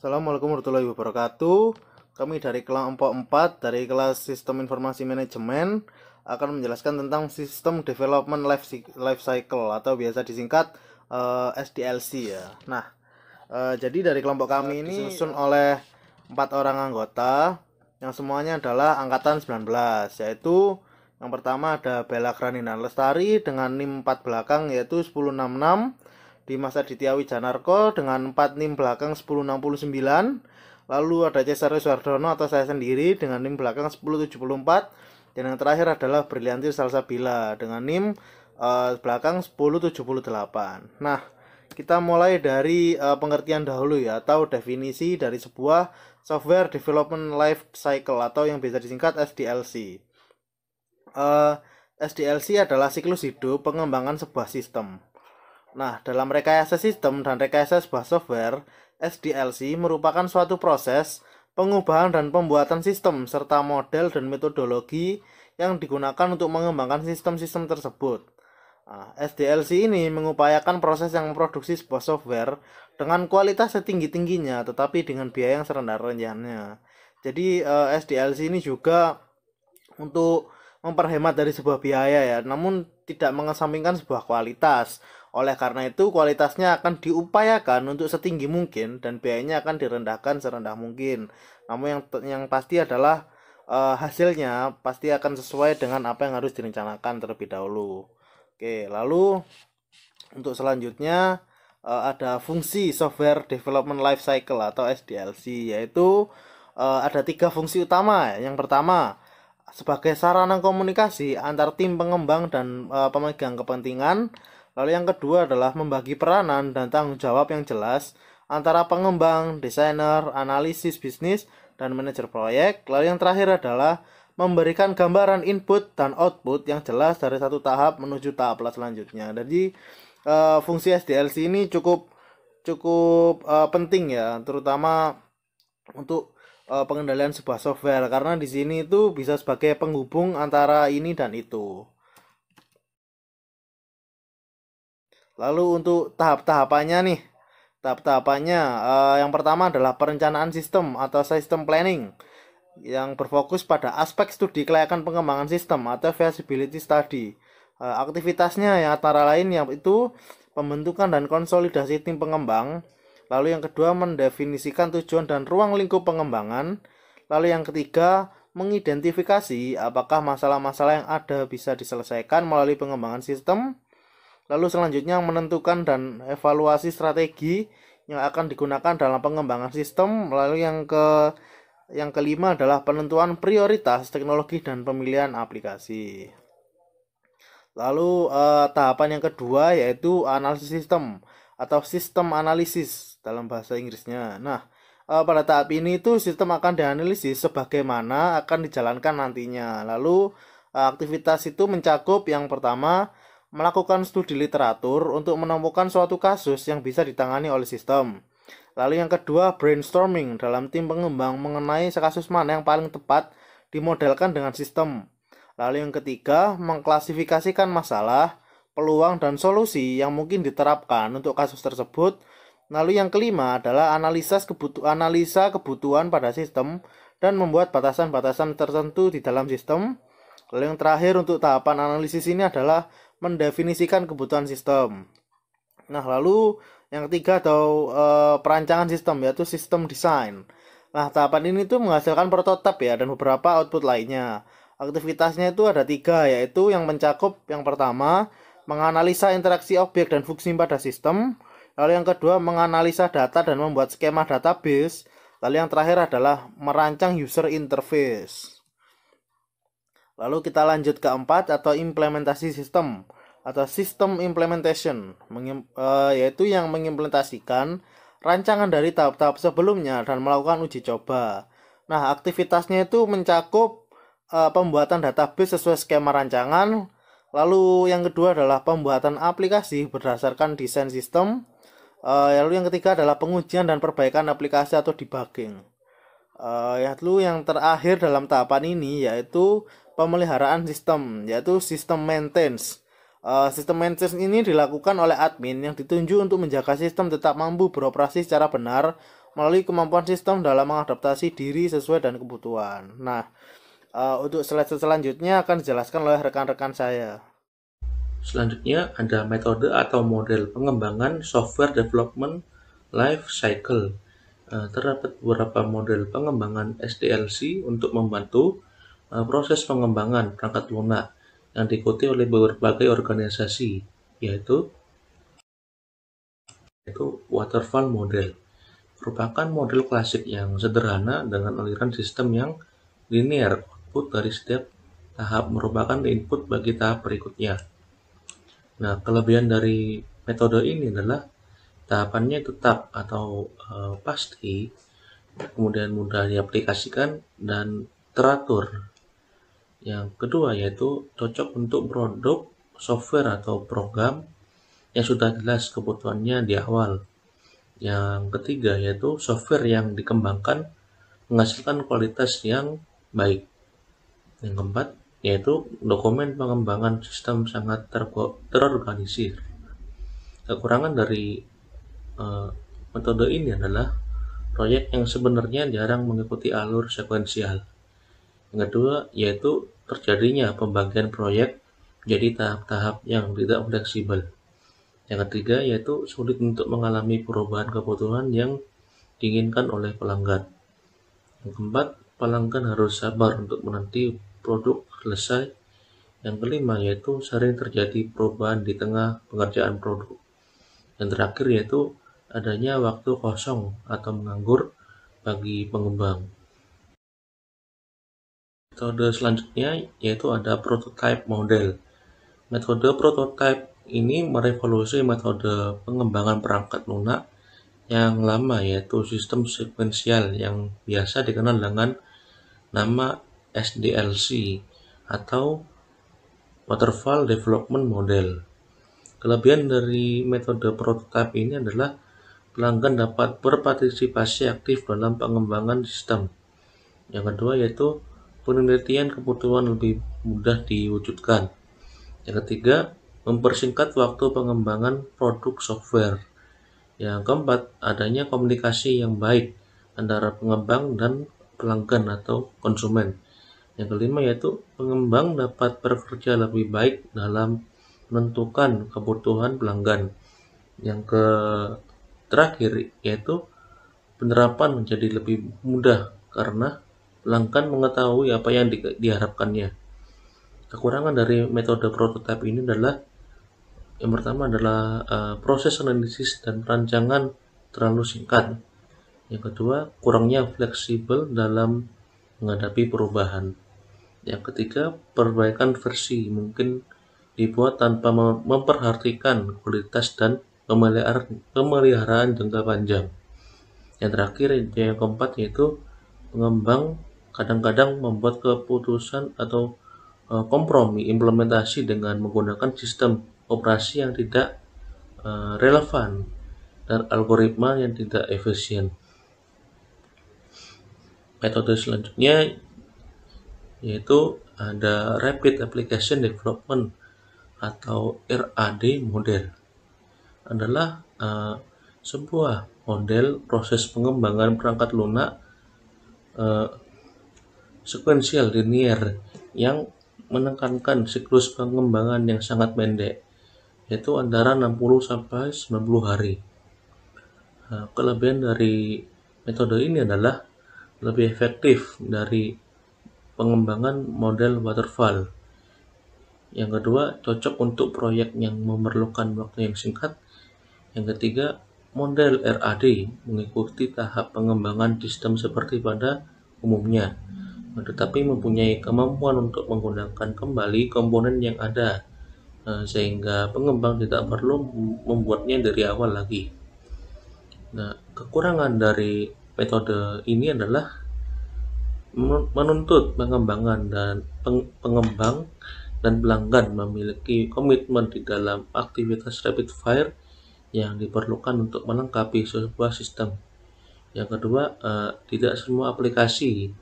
Assalamualaikum warahmatullahi wabarakatuh. Kami dari kelompok 4 dari kelas Sistem Informasi Manajemen akan menjelaskan tentang Sistem Development Life Cycle atau biasa disingkat SDLC ya. Nah, jadi dari kelompok kami ini disusun oleh 4 orang anggota yang semuanya adalah angkatan 19, yaitu yang pertama ada Bella Granina Lestari dengan NIM 4 belakang yaitu 1066, Dimas Aditya Wijanarko dengan 4 NIM belakang 1069. Lalu ada Cesare Suardono atau saya sendiri dengan NIM belakang 1074. Dan yang terakhir adalah Brilianti Salsabila dengan NIM belakang 1078. Nah, kita mulai dari pengertian dahulu ya, atau definisi dari sebuah Software Development Life Cycle atau yang bisa disingkat SDLC. SDLC adalah siklus hidup pengembangan sebuah sistem. Nah, dalam rekayasa sistem dan rekayasa sebuah software, SDLC merupakan suatu proses pengubahan dan pembuatan sistem serta model dan metodologi yang digunakan untuk mengembangkan sistem-sistem tersebut. Nah, SDLC ini mengupayakan proses yang memproduksi sebuah software dengan kualitas setinggi-tingginya tetapi dengan biaya yang serendah-rendahnya. Jadi SDLC ini juga untuk memperhemat dari sebuah biaya ya, namun tidak mengesampingkan sebuah kualitas. Oleh karena itu, kualitasnya akan diupayakan untuk setinggi mungkin dan biayanya akan direndahkan serendah mungkin. Namun yang pasti adalah hasilnya pasti akan sesuai dengan apa yang harus direncanakan terlebih dahulu. Oke, lalu untuk selanjutnya ada fungsi Software Development Life Cycle atau SDLC, yaitu ada 3 fungsi utama. Yang pertama, sebagai sarana komunikasi antar tim pengembang dan pemegang kepentingan. Lalu yang kedua adalah membagi peranan dan tanggung jawab yang jelas antara pengembang, desainer, analisis bisnis, dan manajer proyek. Lalu yang terakhir adalah memberikan gambaran input dan output yang jelas dari satu tahap menuju tahap selanjutnya. Jadi fungsi SDLC ini cukup penting ya, terutama untuk pengendalian sebuah software, karena di sini itu bisa sebagai penghubung antara ini dan itu. Lalu untuk tahap-tahapannya nih, yang pertama adalah perencanaan sistem atau system planning yang berfokus pada aspek studi kelayakan pengembangan sistem atau feasibility study. Aktivitasnya yang antara lain yaitu pembentukan dan konsolidasi tim pengembang. Lalu yang kedua, mendefinisikan tujuan dan ruang lingkup pengembangan. Lalu yang ketiga, mengidentifikasi apakah masalah-masalah yang ada bisa diselesaikan melalui pengembangan sistem. Lalu selanjutnya menentukan dan evaluasi strategi yang akan digunakan dalam pengembangan sistem. Lalu yang kelima adalah penentuan prioritas teknologi dan pemilihan aplikasi. Lalu tahapan yang kedua yaitu analisis sistem atau sistem analisis dalam bahasa Inggrisnya. Nah, pada tahap ini itu sistem akan dianalisis sebagaimana akan dijalankan nantinya. Lalu aktivitas itu mencakup yang pertama, melakukan studi literatur untuk menemukan suatu kasus yang bisa ditangani oleh sistem. Lalu yang kedua, brainstorming dalam tim pengembang mengenai kasus mana yang paling tepat dimodelkan dengan sistem. Lalu yang ketiga, mengklasifikasikan masalah, peluang, dan solusi yang mungkin diterapkan untuk kasus tersebut. Lalu yang kelima adalah analisa kebutuhan pada sistem dan membuat batasan-batasan tertentu di dalam sistem. Lalu yang terakhir untuk tahapan analisis ini adalah mendefinisikan kebutuhan sistem. Nah, lalu yang ketiga atau perancangan sistem yaitu sistem design. Nah, tahapan ini tuh menghasilkan prototipe ya dan beberapa output lainnya. Aktivitasnya itu ada 3, yaitu yang mencakup yang pertama, menganalisa interaksi objek dan fungsi pada sistem. Lalu yang kedua, menganalisa data dan membuat skema database. Lalu yang terakhir adalah merancang user interface. Lalu kita lanjut ke 4 atau implementasi sistem atau system implementation, yaitu yang mengimplementasikan rancangan dari tahap-tahap sebelumnya dan melakukan uji coba. Nah, aktivitasnya itu mencakup pembuatan database sesuai skema rancangan. Lalu yang kedua adalah pembuatan aplikasi berdasarkan desain sistem. Lalu yang ketiga adalah pengujian dan perbaikan aplikasi atau debugging. Lalu yang terakhir dalam tahapan ini yaitu pemeliharaan sistem, yaitu sistem maintenance. Sistem maintenance ini dilakukan oleh admin yang ditunjuk untuk menjaga sistem tetap mampu beroperasi secara benar melalui kemampuan sistem dalam mengadaptasi diri sesuai dengan kebutuhan. Nah, untuk slide selanjutnya akan dijelaskan oleh rekan-rekan saya. Selanjutnya ada metode atau model pengembangan software development life cycle. Terdapat beberapa model pengembangan SDLC untuk membantu proses pengembangan perangkat lunak yang diikuti oleh berbagai organisasi, yaitu waterfall model. Merupakan model klasik yang sederhana dengan aliran sistem yang linear. Output dari setiap tahap merupakan input bagi tahap berikutnya. Nah, kelebihan dari metode ini adalah tahapannya tetap atau pasti, kemudian mudah diaplikasikan dan teratur. Yang kedua yaitu cocok untuk produk, software atau program yang sudah jelas kebutuhannya di awal. Yang ketiga yaitu software yang dikembangkan menghasilkan kualitas yang baik. Yang keempat yaitu dokumen pengembangan sistem sangat terorganisir. Kekurangan dari metode ini adalah proyek yang sebenarnya jarang mengikuti alur sekuensial. Yang kedua yaitu terjadinya pembagian proyek menjadi tahap-tahap yang tidak fleksibel. Yang ketiga yaitu sulit untuk mengalami perubahan kebutuhan yang diinginkan oleh pelanggan. Yang keempat, pelanggan harus sabar untuk menanti produk selesai. Yang kelima yaitu sering terjadi perubahan di tengah pengerjaan produk. Yang terakhir yaitu adanya waktu kosong atau menganggur bagi pengembang. Metode selanjutnya yaitu ada prototype model. Metode prototype ini merevolusi metode pengembangan perangkat lunak yang lama, yaitu sistem sekuensial yang biasa dikenal dengan nama SDLC atau Waterfall Development Model. Kelebihan dari metode prototype ini adalah pelanggan dapat berpartisipasi aktif dalam pengembangan sistem. Yang kedua yaitu penelitian kebutuhan lebih mudah diwujudkan. Yang ketiga, mempersingkat waktu pengembangan produk software. Yang keempat, adanya komunikasi yang baik antara pengembang dan pelanggan atau konsumen. Yang kelima yaitu pengembang dapat bekerja lebih baik dalam menentukan kebutuhan pelanggan. Yang terakhir yaitu penerapan menjadi lebih mudah karena pelanggan mengetahui apa yang diharapkannya. Kekurangan dari metode prototipe ini adalah yang pertama adalah proses analisis dan perancangan terlalu singkat. Yang kedua, kurangnya fleksibel dalam menghadapi perubahan. Yang ketiga, perbaikan versi mungkin dibuat tanpa memperhatikan kualitas dan pemeliharaan jangka panjang. Yang terakhir, yang keempat yaitu pengembang kadang-kadang membuat keputusan atau kompromi implementasi dengan menggunakan sistem operasi yang tidak relevan dan algoritma yang tidak efisien. Metode selanjutnya yaitu ada Rapid Application Development atau RAD model. Adalah sebuah model proses pengembangan perangkat lunak sekuensial linear yang menekankan siklus pengembangan yang sangat pendek, yaitu antara 60 sampai 90 hari. Kelebihan dari metode ini adalah lebih efektif dari pengembangan model waterfall. Yang kedua, cocok untuk proyek yang memerlukan waktu yang singkat. Yang ketiga, model RAD mengikuti tahap pengembangan sistem seperti pada umumnya, tetapi mempunyai kemampuan untuk menggunakan kembali komponen yang ada, sehingga pengembang tidak perlu membuatnya dari awal lagi. Nah, kekurangan dari metode ini adalah menuntut pengembangan dan pengembang dan pelanggan memiliki komitmen di dalam aktivitas rapid fire yang diperlukan untuk melengkapi sebuah sistem. Yang kedua, tidak semua aplikasi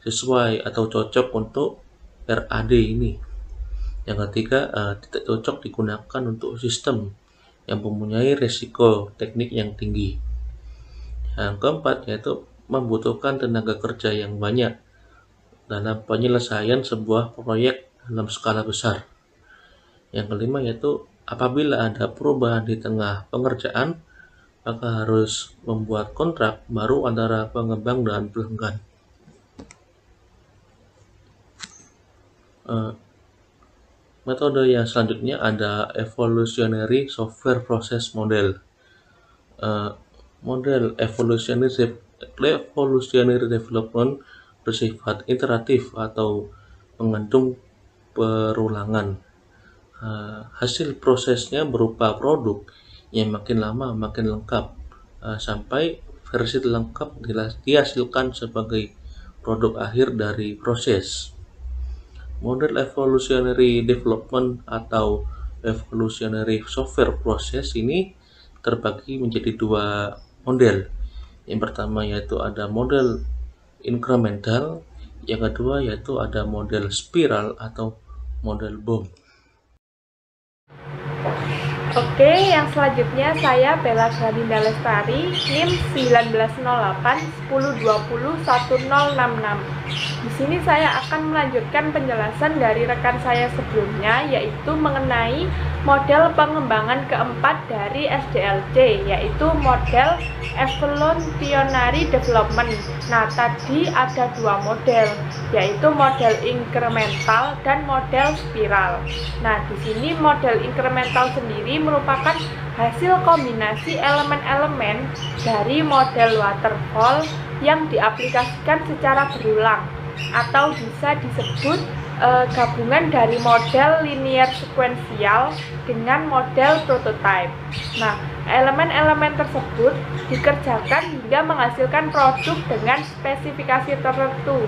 sesuai atau cocok untuk RAD ini. Yang ketiga, tidak cocok digunakan untuk sistem yang mempunyai risiko teknik yang tinggi. Yang keempat yaitu membutuhkan tenaga kerja yang banyak dalam penyelesaian sebuah proyek dalam skala besar. Yang kelima yaitu apabila ada perubahan di tengah pengerjaan, maka harus membuat kontrak baru antara pengembang dan pelanggan. Metode yang selanjutnya ada evolutionary software process model. Model evolutionary development bersifat iteratif atau mengandung perulangan. Hasil prosesnya berupa produk yang makin lama makin lengkap sampai versi lengkap dihasilkan sebagai produk akhir dari proses. Model evolutionary development atau evolutionary software process ini terbagi menjadi dua model. Yang pertama yaitu ada model incremental, yang kedua yaitu ada model spiral atau model bomb. Oke, yang selanjutnya saya Bella Galinda Lestari, NIM 1908-1020-1066. Di sini saya akan melanjutkan penjelasan dari rekan saya sebelumnya, yaitu mengenai model pengembangan keempat dari SDLC, yaitu model evolutionary development. Nah, tadi ada dua model, yaitu model incremental dan model spiral. Nah, di sini model incremental sendiri merupakan hasil kombinasi elemen-elemen dari model waterfall yang diaplikasikan secara berulang, atau bisa disebut gabungan dari model linear sekuensial dengan model prototype. Nah, elemen-elemen tersebut dikerjakan hingga menghasilkan produk dengan spesifikasi tertentu.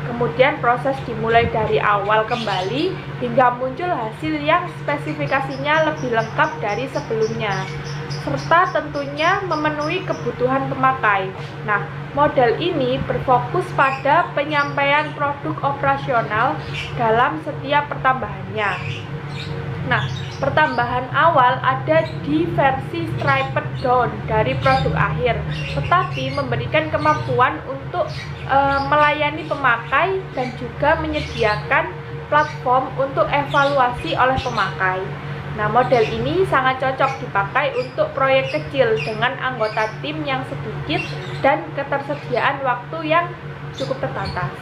Kemudian proses dimulai dari awal kembali hingga muncul hasil yang spesifikasinya lebih lengkap dari sebelumnya, serta tentunya memenuhi kebutuhan pemakai. Nah, model ini berfokus pada penyampaian produk operasional dalam setiap pertambahannya. Nah, pertambahan awal ada di versi striped down dari produk akhir, tetapi memberikan kemampuan untuk melayani pemakai dan juga menyediakan platform untuk evaluasi oleh pemakai. Nah, model ini sangat cocok dipakai untuk proyek kecil dengan anggota tim yang sedikit dan ketersediaan waktu yang cukup terbatas.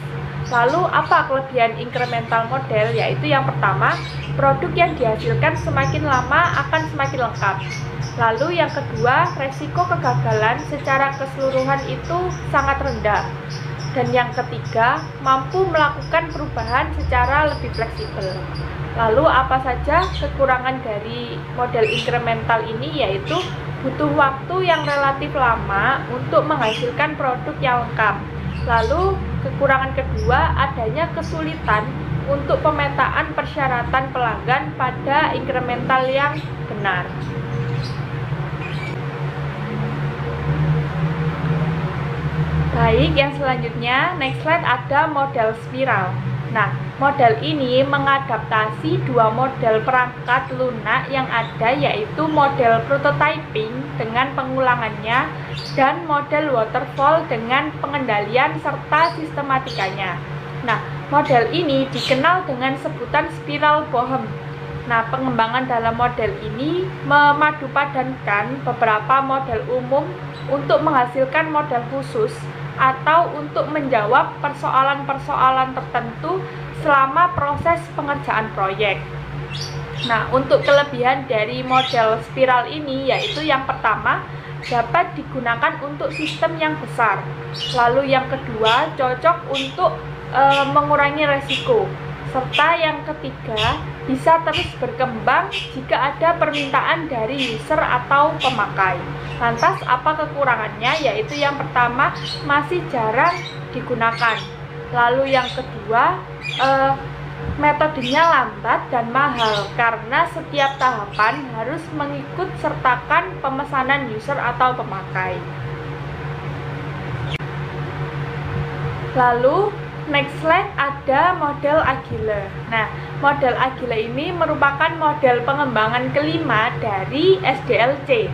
Lalu apa kelebihan incremental model? Yaitu yang pertama, produk yang dihasilkan semakin lama akan semakin lengkap. Lalu yang kedua, resiko kegagalan secara keseluruhan itu sangat rendah. Dan yang ketiga, mampu melakukan perubahan secara lebih fleksibel. Lalu apa saja kekurangan dari model incremental ini? Yaitu butuh waktu yang relatif lama untuk menghasilkan produk yang lengkap. Lalu kekurangan kedua, adanya kesulitan untuk pemetaan persyaratan pelanggan pada incremental yang benar. Baik, yang selanjutnya, next slide ada model spiral. Nah, model ini mengadaptasi dua model perangkat lunak yang ada, yaitu model prototyping dengan pengulangannya dan model waterfall dengan pengendalian serta sistematikanya. Nah, model ini dikenal dengan sebutan spiral bohem. Nah, pengembangan dalam model ini memadupadankan beberapa model umum untuk menghasilkan model khusus atau untuk menjawab persoalan-persoalan tertentu selama proses pengerjaan proyek. Nah, untuk kelebihan dari model spiral ini yaitu yang pertama, dapat digunakan untuk sistem yang besar. Lalu yang kedua, cocok untuk mengurangi resiko. Serta yang ketiga, bisa terus berkembang jika ada permintaan dari user atau pemakai. Lantas apa kekurangannya? Yaitu yang pertama, masih jarang digunakan. Lalu yang kedua, metodenya lambat dan mahal karena setiap tahapan harus mengikut sertakan pemesanan user atau pemakai. Lalu next slide ada model Agile. Nah, model Agile ini merupakan model pengembangan kelima dari SDLC.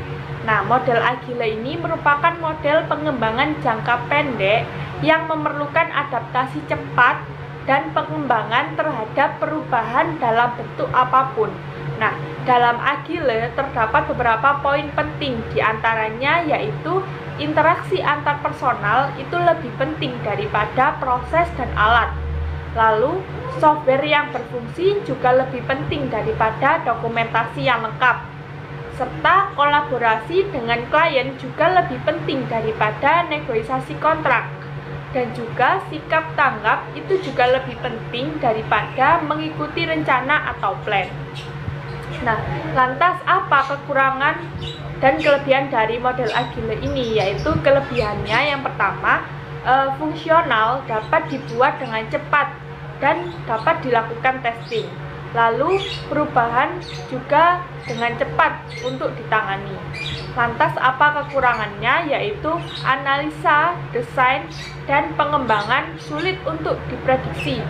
Nah, model Agile ini merupakan model pengembangan jangka pendek yang memerlukan adaptasi cepat dan pengembangan terhadap perubahan dalam bentuk apapun. Nah, dalam Agile terdapat beberapa poin penting, diantaranya yaitu interaksi antar personal itu lebih penting daripada proses dan alat. Lalu, software yang berfungsi juga lebih penting daripada dokumentasi yang lengkap. Serta kolaborasi dengan klien juga lebih penting daripada negosiasi kontrak. Dan juga sikap tanggap itu juga lebih penting daripada mengikuti rencana atau plan. Nah, lantas apa kekurangan dan kelebihan dari model Agile ini? Yaitu kelebihannya yang pertama, fungsional, dapat dibuat dengan cepat dan dapat dilakukan testing. Lalu perubahan juga dengan cepat untuk ditangani. Lantas apa kekurangannya? Yaitu analisa, desain, dan pengembangan sulit untuk diprediksi.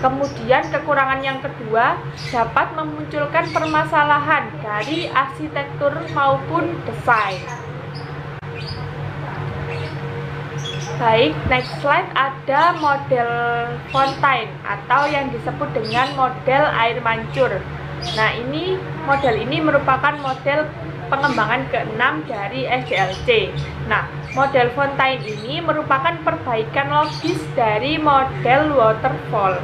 Kemudian kekurangan yang kedua, dapat memunculkan permasalahan dari arsitektur maupun desain. Baik, next slide ada model Fontaine atau yang disebut dengan model air mancur. Nah, model ini merupakan model pengembangan ke-6 dari SDLC. Nah, model Fontaine ini merupakan perbaikan logis dari model waterfall.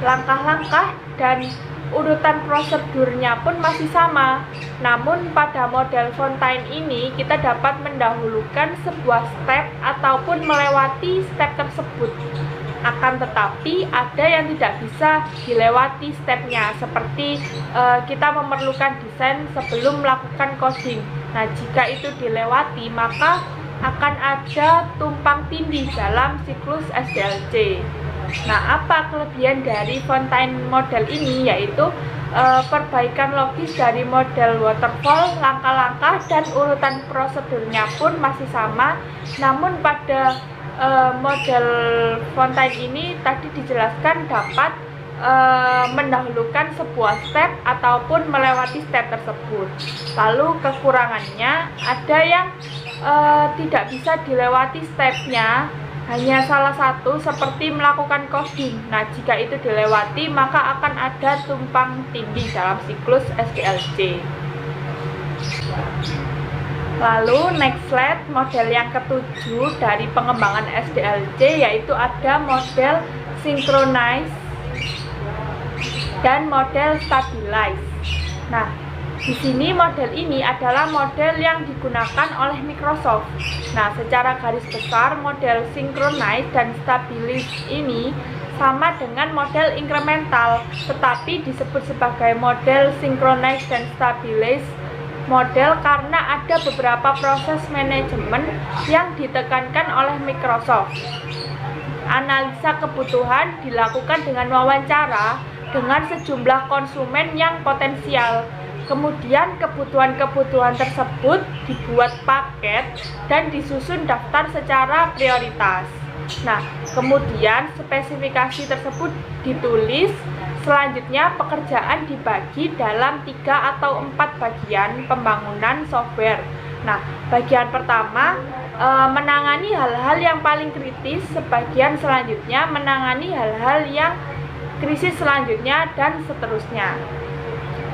Langkah-langkah dan urutan prosedurnya pun masih sama. Namun pada model Fontaine ini kita dapat mendahulukan sebuah step ataupun melewati step tersebut. Akan tetapi ada yang tidak bisa dilewati stepnya, seperti kita memerlukan desain sebelum melakukan coding. Nah, jika itu dilewati maka akan ada tumpang tindih dalam siklus SDLC. Nah, apa kelebihan dari Fontaine model ini? Yaitu perbaikan logis dari model waterfall, langkah-langkah dan urutan prosedurnya pun masih sama. Namun pada model Fontaine ini tadi dijelaskan dapat mendahulukan sebuah step ataupun melewati step tersebut. Lalu kekurangannya ada yang tidak bisa dilewati stepnya, hanya salah satu seperti melakukan coding. Nah, jika itu dilewati maka akan ada tumpang tindih dalam siklus SDLC. Lalu next slide, model yang ketujuh dari pengembangan SDLC yaitu ada model synchronize dan model stabilize. Nah, di sini model ini adalah model yang digunakan oleh Microsoft. Nah, secara garis besar model synchronize dan stabilize ini sama dengan model incremental, tetapi disebut sebagai model synchronize dan stabilize model karena ada beberapa proses manajemen yang ditekankan oleh Microsoft. Analisa kebutuhan dilakukan dengan wawancara dengan sejumlah konsumen yang potensial. Kemudian kebutuhan-kebutuhan tersebut dibuat paket dan disusun daftar secara prioritas. Nah, kemudian spesifikasi tersebut ditulis. Selanjutnya pekerjaan dibagi dalam 3 atau 4 bagian pembangunan software. Nah, bagian pertama menangani hal-hal yang paling kritis, sebagian selanjutnya menangani hal-hal yang krisis selanjutnya, dan seterusnya.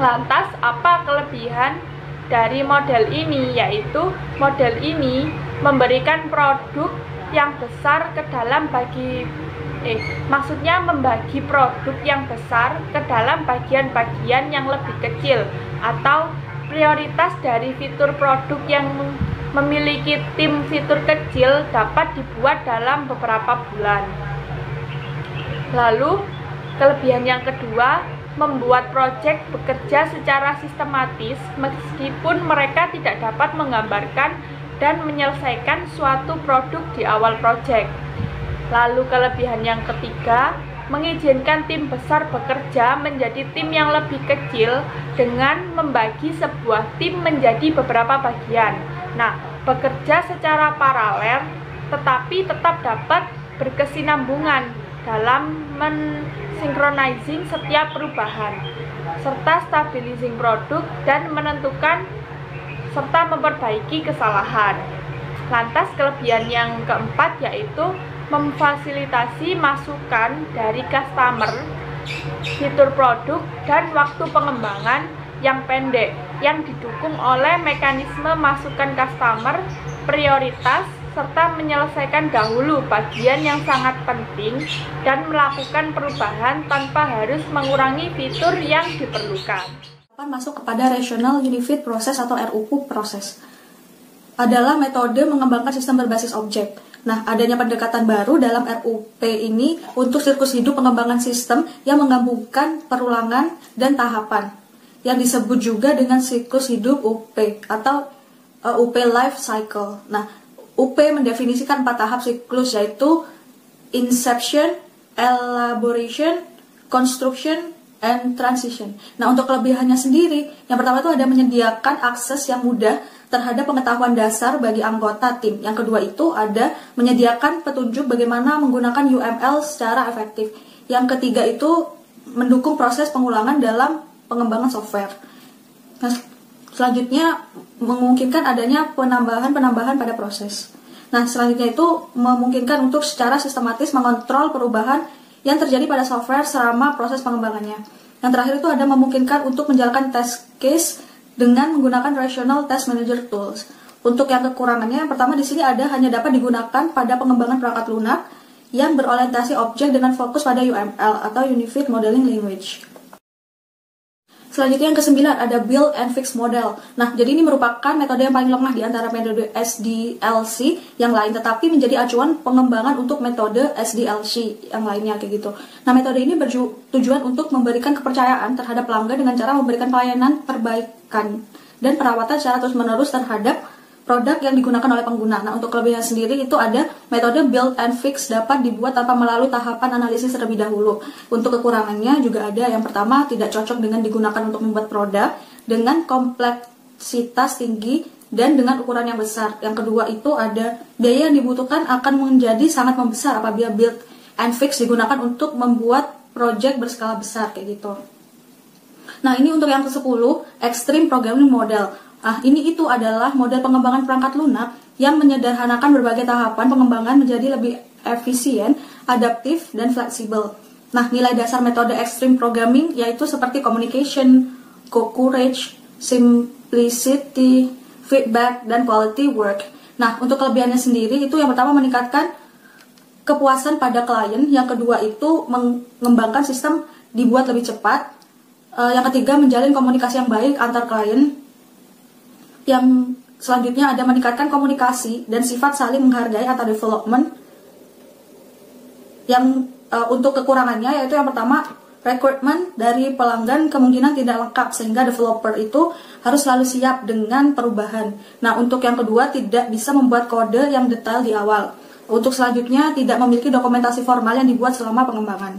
Lantas apa kelebihan dari model ini? Yaitu model ini memberikan produk yang besar ke dalam membagi produk yang besar ke dalam bagian-bagian yang lebih kecil, atau prioritas dari fitur produk yang memiliki tim fitur kecil dapat dibuat dalam beberapa bulan. Lalu kelebihan yang kedua, membuat proyek bekerja secara sistematis meskipun mereka tidak dapat menggambarkan dan menyelesaikan suatu produk di awal proyek. Lalu kelebihan yang ketiga, mengizinkan tim besar bekerja menjadi tim yang lebih kecil dengan membagi sebuah tim menjadi beberapa bagian. Nah, bekerja secara paralel tetapi tetap dapat berkesinambungan dalam men-synchronizing setiap perubahan serta stabilizing produk dan menentukan serta memperbaiki kesalahan. Lantas kelebihan yang keempat yaitu memfasilitasi masukan dari customer, fitur produk, dan waktu pengembangan yang pendek yang didukung oleh mekanisme masukan customer, prioritas, serta menyelesaikan dahulu bagian yang sangat penting dan melakukan perubahan tanpa harus mengurangi fitur yang diperlukan. Masuk kepada Rational Unified Process atau RUP proses adalah metode mengembangkan sistem berbasis objek. Nah, adanya pendekatan baru dalam RUP ini untuk siklus hidup pengembangan sistem yang menggabungkan perulangan dan tahapan yang disebut juga dengan siklus hidup UP atau UP life cycle. Nah, UP mendefinisikan 4 tahap siklus yaitu inception, elaboration, construction, and transition. Nah, untuk kelebihannya sendiri, yang pertama itu ada menyediakan akses yang mudah terhadap pengetahuan dasar bagi anggota tim. Yang kedua itu ada menyediakan petunjuk bagaimana menggunakan UML secara efektif. Yang ketiga itu mendukung proses pengulangan dalam pengembangan software. Nah, selanjutnya memungkinkan adanya penambahan pada proses. Nah, selanjutnya itu memungkinkan untuk secara sistematis mengontrol perubahan yang terjadi pada software selama proses pengembangannya. Yang terakhir itu ada memungkinkan untuk menjalankan test case dengan menggunakan Rational Test Manager Tools. Untuk yang kekurangannya, yang pertama di sini ada hanya dapat digunakan pada pengembangan perangkat lunak yang berorientasi objek dengan fokus pada UML atau Unified Modeling Language. Selanjutnya yang ke-9 ada Build and Fix Model. Nah, jadi ini merupakan metode yang paling lemah di antara metode SDLC yang lain, tetapi menjadi acuan pengembangan untuk metode SDLC yang lainnya kayak gitu. Nah, metode ini bertujuan untuk memberikan kepercayaan terhadap pelanggan dengan cara memberikan pelayanan perbaikan dan perawatan secara terus-menerus terhadap produk yang digunakan oleh pengguna. Nah, untuk kelebihan sendiri itu ada metode build and fix dapat dibuat tanpa melalui tahapan analisis terlebih dahulu. Untuk kekurangannya juga ada, yang pertama tidak cocok dengan digunakan untuk membuat produk dengan kompleksitas tinggi dan dengan ukuran yang besar. Yang kedua itu ada biaya yang dibutuhkan akan menjadi sangat membesar apabila build and fix digunakan untuk membuat project berskala besar kayak gitu. Nah, ini untuk yang ke-10, Extreme Programming Model. Ini itu adalah model pengembangan perangkat lunak yang menyederhanakan berbagai tahapan pengembangan menjadi lebih efisien, adaptif, dan fleksibel. Nah, nilai dasar metode Extreme Programming yaitu seperti communication, courage, simplicity, feedback, dan quality work. Nah, untuk kelebihannya sendiri itu yang pertama meningkatkan kepuasan pada klien, yang kedua itu mengembangkan sistem dibuat lebih cepat, yang ketiga menjalin komunikasi yang baik antar klien, yang selanjutnya ada meningkatkan komunikasi dan sifat saling menghargai atau development. Yang untuk kekurangannya yaitu yang pertama requirement dari pelanggan kemungkinan tidak lengkap sehingga developer itu harus selalu siap dengan perubahan. Nah, untuk yang kedua tidak bisa membuat kode yang detail di awal. Untuk selanjutnya tidak memiliki dokumentasi formal yang dibuat selama pengembangan.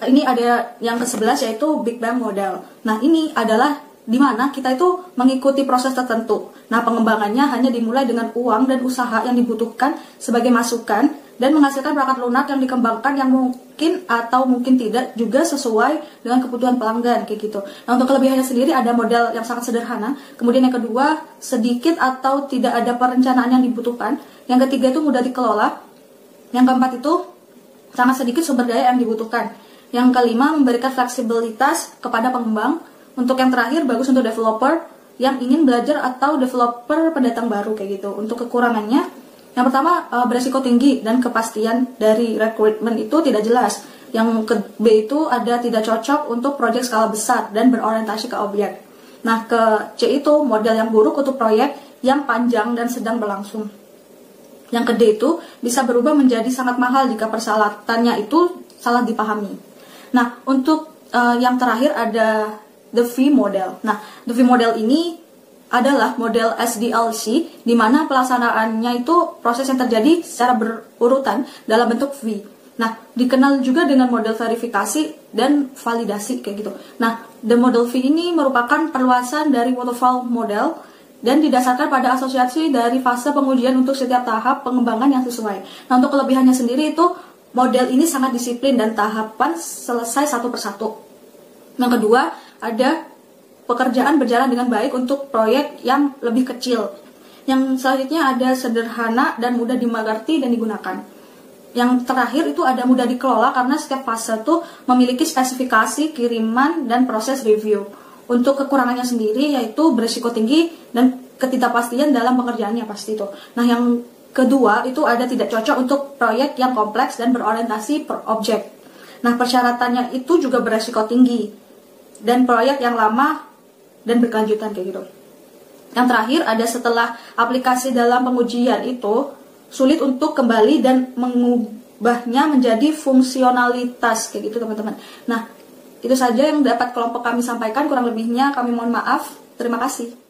Ini ada yang ke-11 yaitu Big Bang Model. Nah, ini adalah di mana kita itu mengikuti proses tertentu. Nah, pengembangannya hanya dimulai dengan uang dan usaha yang dibutuhkan sebagai masukan dan menghasilkan perangkat lunak yang dikembangkan yang mungkin atau mungkin tidak juga sesuai dengan kebutuhan pelanggan kayak gitu. Nah, untuk kelebihannya sendiri ada model yang sangat sederhana. Kemudian yang kedua, sedikit atau tidak ada perencanaan yang dibutuhkan. Yang ketiga itu mudah dikelola. Yang keempat itu sangat sedikit sumber daya yang dibutuhkan. Yang kelima, memberikan fleksibilitas kepada pengembang. Untuk yang terakhir, bagus untuk developer yang ingin belajar atau developer pendatang baru kayak gitu. Untuk kekurangannya, yang pertama beresiko tinggi dan kepastian dari requirement itu tidak jelas. Yang ke B itu ada tidak cocok untuk proyek skala besar dan berorientasi ke objek. Nah, ke C itu model yang buruk untuk proyek yang panjang dan sedang berlangsung. Yang ke D itu bisa berubah menjadi sangat mahal jika persyaratannya itu salah dipahami. Nah, untuk yang terakhir ada The V model. Nah, The V model ini adalah model SDLC di mana pelaksanaannya itu proses yang terjadi secara berurutan dalam bentuk V. Nah, dikenal juga dengan model verifikasi dan validasi kayak gitu. Nah, the model V ini merupakan perluasan dari waterfall model dan didasarkan pada asosiasi dari fase pengujian untuk setiap tahap pengembangan yang sesuai. Nah, untuk kelebihannya sendiri itu model ini sangat disiplin dan tahapan selesai satu persatu. Yang kedua, ada pekerjaan berjalan dengan baik untuk proyek yang lebih kecil. Yang selanjutnya ada sederhana dan mudah dimengerti dan digunakan. Yang terakhir itu ada mudah dikelola karena setiap fase tuh memiliki spesifikasi, kiriman, dan proses review. Untuk kekurangannya sendiri yaitu berisiko tinggi dan ketidakpastian dalam pekerjaannya pasti itu. Nah, yang kedua itu ada tidak cocok untuk proyek yang kompleks dan berorientasi per objek. Nah, persyaratannya itu juga berisiko tinggi dan proyek yang lama dan berkelanjutan kayak gitu. Yang terakhir ada setelah aplikasi dalam pengujian itu sulit untuk kembali dan mengubahnya menjadi fungsionalitas kayak gitu teman-teman. Nah, itu saja yang dapat kelompok kami sampaikan, kurang lebihnya kami mohon maaf. Terima kasih.